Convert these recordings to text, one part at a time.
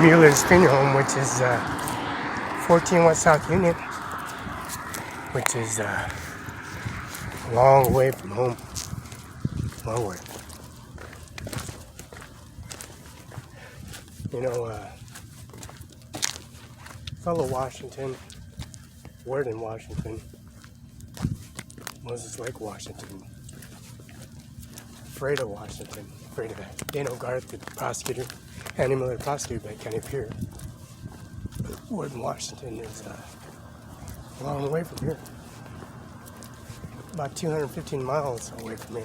Mueller's Funeral Home, which is 14 West South Union, which is a long way from home. Long way. You know, fellow Washington, Worden, Washington, Moses Lake, Washington, afraid of Washington, afraid of Dano Garth, the prosecutor, Andy Miller, the prosecutor, but can't appear. But Worden, Washington is a long way from here. About 215 miles away from here.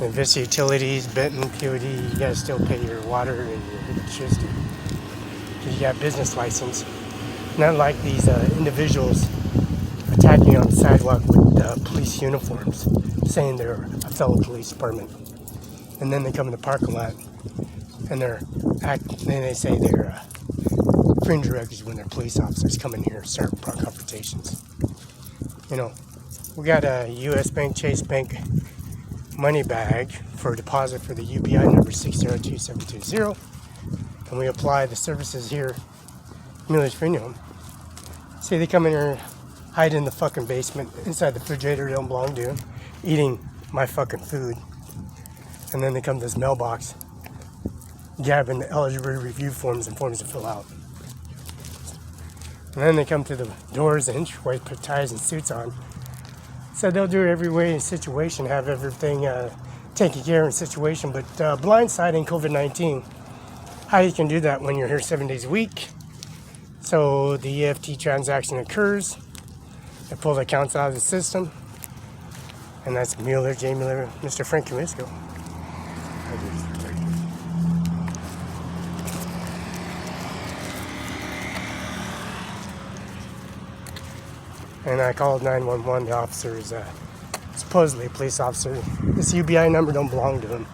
And Vista Utilities, Benton, POD, you gotta still pay your water and your electricity. Because you got business license. Not like these individuals attacking on the sidewalk with police uniforms, saying they're a fellow police department. And then they come in the parking lot and then they say they're fringe directors when they're police officers come in here and start confrontations. You know, we got a U.S. Bank, Chase Bank money bag for a deposit for the UBI number 602720, and we apply the services here, Mueller's Funeral Home. Say they come in here, hide in the fucking basement, inside the refrigerator, they don't belong to, eating my fucking food, and then they come to this mailbox, gathering the eligibility review forms and forms to fill out. And then they come to the doors and entryway, put ties and suits on. So they'll do it every way in situation, have everything taken care of in situation, but blindsiding COVID-19, how you can do that when you're here 7 days a week. So the EFT transaction occurs, they pull the accounts out of the system, and that's Mueller, J. Mueller, Mr. Frank Camisco. And I called 911. The officer is supposedly a police officer. This UBI number don't belong to him.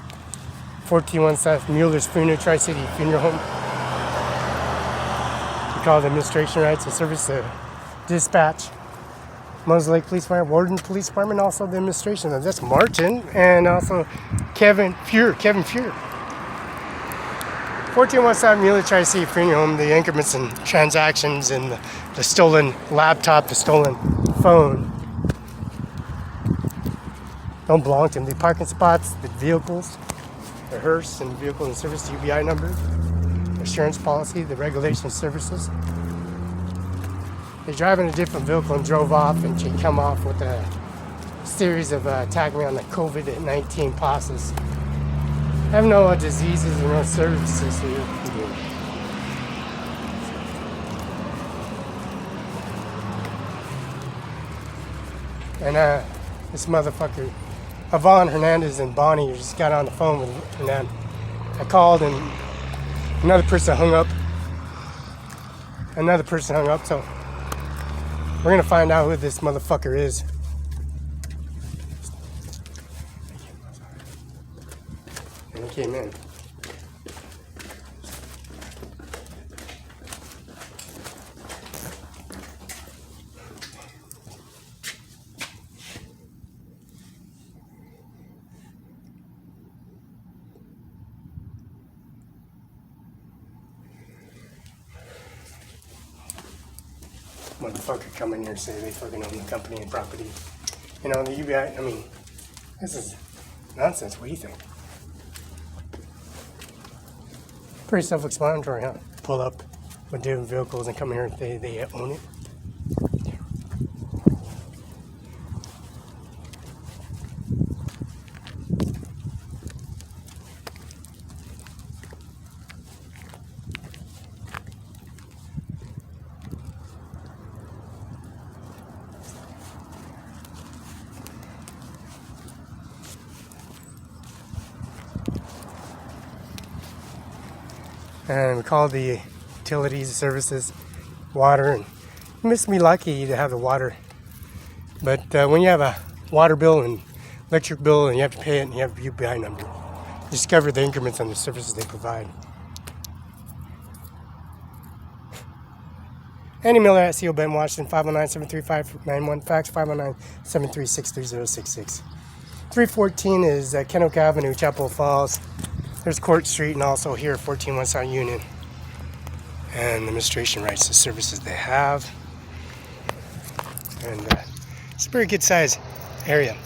14 South Mueller's Funeral, Tri-City Funeral Home. We called Administration Rights and Service Dispatch. Moses Lake Police Department, Worden Police Department, also the administration. That's Martin and also Kevin Fuhr. 14 West Side Mueller Tri-City Funeral Home, the increments and transactions and the stolen laptop, the stolen phone don't belong to them. The parking spots, the vehicles, the hearse and vehicle and service UBI number, insurance policy, the regulation services. They drive in a different vehicle and drove off and she come off with a series of attacking me on the COVID-19 process. I have no diseases or no services here. And this motherfucker, Yvonne Hernandez and Bonnie just got on the phone with Hernandez. I called and another person hung up. So we're gonna find out who this motherfucker is. And he came in. Motherfucker come in here and say they fucking own the company and property. You know, the UBI, I mean, this is nonsense. What do you think? Pretty self-explanatory, huh? Pull up with different vehicles and come here and say they own it. And we called the utilities, services, water, and it must be lucky to have the water. But when you have a water bill and electric bill and you have to pay it and you have a UBI number, discover the increments on the services they provide. Andy Miller at CO Benton, Washington, 509-735-91. Fax 509-736-3066. 314 is Ken Oak Avenue, Chapel Falls. There's Court Street, and also here 14 West South Union. And the administration rights, the services they have. And it's a pretty good size area.